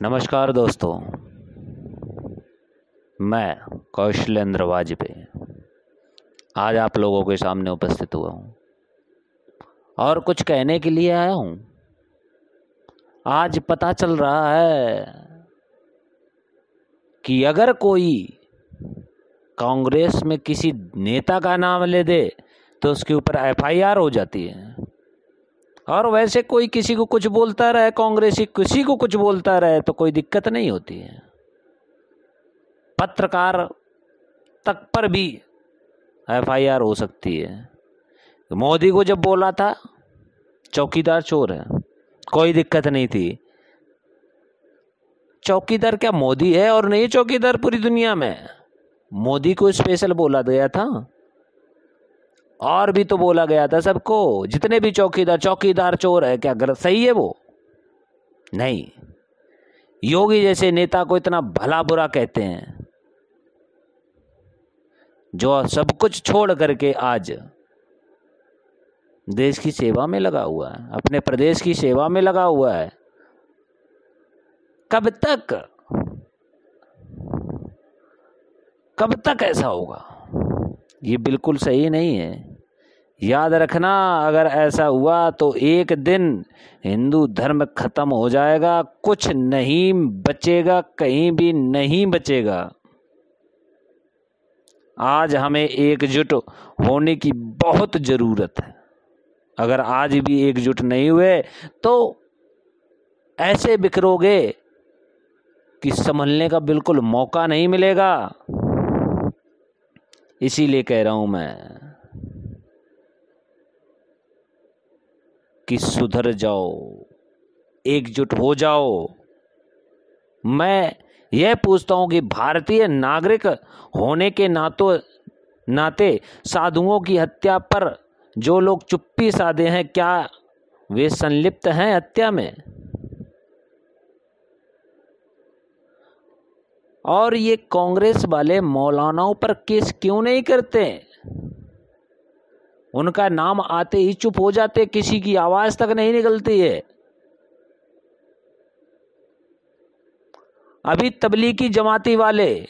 नमस्कार दोस्तों, मैं कौशलेंद्र वाजपेयी आज आप लोगों के सामने उपस्थित हुआ हूँ और कुछ कहने के लिए आया हूँ। आज पता चल रहा है कि अगर कोई कांग्रेस में किसी नेता का नाम ले दे तो उसके ऊपर एफआईआर हो जाती है। और वैसे कोई किसी को कुछ बोलता रहे, कांग्रेसी किसी को कुछ बोलता रहे तो कोई दिक्कत नहीं होती है। पत्रकार तक पर भी एफआईआर हो सकती है। मोदी को जब बोला था चौकीदार चोर है, कोई दिक्कत नहीं थी। चौकीदार क्या मोदी है और नहीं चौकीदार पूरी दुनिया में? मोदी को स्पेशल बोला गया था और भी तो बोला गया था सबको, जितने भी चौकीदार चोर है। क्या गलत सही है वो? नहीं। योगी जैसे नेता को इतना भला बुरा कहते हैं जो सब कुछ छोड़ करके आज देश की सेवा में लगा हुआ है, अपने प्रदेश की सेवा में लगा हुआ है। कब तक ऐसा होगा? ये बिल्कुल सही नहीं है। याद रखना, अगर ऐसा हुआ तो एक दिन हिंदू धर्म खत्म हो जाएगा, कुछ नहीं बचेगा, कहीं भी नहीं बचेगा। आज हमें एकजुट होने की बहुत जरूरत है। अगर आज भी एकजुट नहीं हुए तो ऐसे बिखरोगे कि संभलने का बिल्कुल मौका नहीं मिलेगा। इसीलिए कह रहा हूं मैं कि सुधर जाओ, एकजुट हो जाओ। मैं यह पूछता हूं कि भारतीय नागरिक होने के नाते साधुओं की हत्या पर जो लोग चुप्पी साधे हैं, क्या वे संलिप्त हैं हत्या में? और ये कांग्रेस वाले मौलानाओं पर केस क्यों नहीं करते? उनका नाम आते ही चुप हो जाते, किसी की आवाज तक नहीं निकलती है। अभी तबलीगी जमाती वाले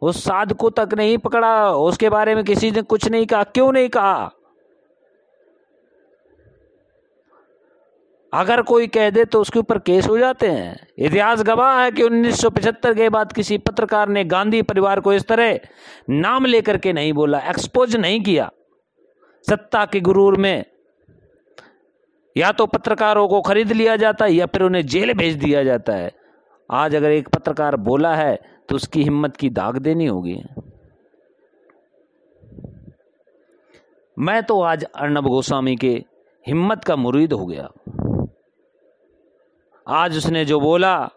उस साध को तक नहीं पकड़ा, उसके बारे में किसी ने कुछ नहीं कहा। क्यों नहीं कहा? अगर कोई कह दे तो उसके ऊपर केस हो जाते हैं। इतिहास गवाह है कि 1975 के बाद किसी पत्रकार ने गांधी परिवार को इस तरह नाम लेकर के नहीं बोला, एक्सपोज नहीं किया। सत्ता के गुरूर में या तो पत्रकारों को खरीद लिया जाता है या फिर उन्हें जेल भेज दिया जाता है। आज अगर एक पत्रकार बोला है तो उसकी हिम्मत की दाग देनी होगी। मैं तो आज अर्नब गोस्वामी के हिम्मत का मुरीद हो गया। आज उसने जो बोला,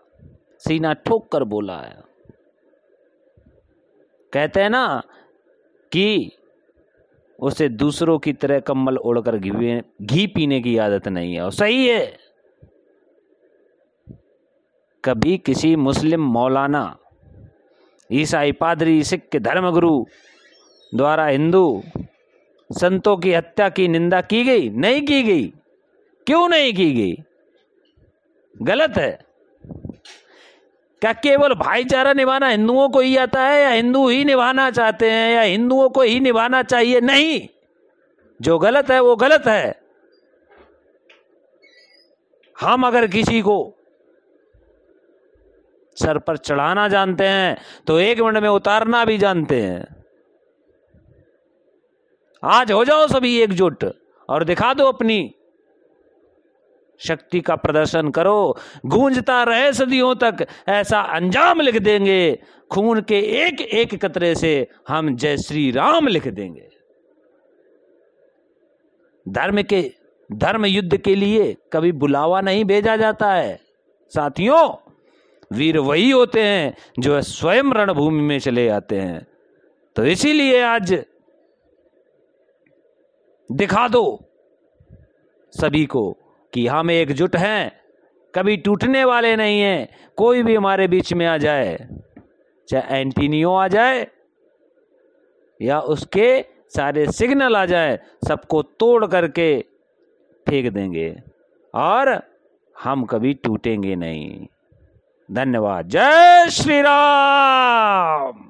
सीना ठोक कर बोला है। कहते हैं ना कि उसे दूसरों की तरह कम्बल ओढ़कर घी पीने की आदत नहीं है, और सही है। कभी किसी मुस्लिम मौलाना, ईसाई पादरी, सिख धर्मगुरु द्वारा हिंदू संतों की हत्या की निंदा की गई? नहीं की गई। क्यों नहीं की गई? गलत है। क्या केवल भाईचारा निभाना हिंदुओं को ही आता है, या हिंदू ही निभाना चाहते हैं, या हिंदुओं को ही निभाना चाहिए? नहीं, जो गलत है वो गलत है। हम अगर किसी को सर पर चढ़ाना जानते हैं तो 1 मिनट में उतारना भी जानते हैं। आज हो जाओ सभी एकजुट और दिखा दो अपनी शक्ति का प्रदर्शन करो। गूंजता रहे सदियों तक, ऐसा अंजाम लिख देंगे। खून के एक एक कतरे से हम जय श्री राम लिख देंगे। धर्म युद्ध के लिए कभी बुलावा नहीं भेजा जाता है साथियों। वीर वही होते हैं जो स्वयं रणभूमि में चले आते हैं। तो इसीलिए आज दिखा दो सभी को कि हम एकजुट हैं, कभी टूटने वाले नहीं हैं। कोई भी हमारे बीच में आ जाए, चाहे एंटीनियो आ जाए या उसके सारे सिग्नल आ जाए, सबको तोड़ करके फेंक देंगे और हम कभी टूटेंगे नहीं। धन्यवाद। जय श्री राम।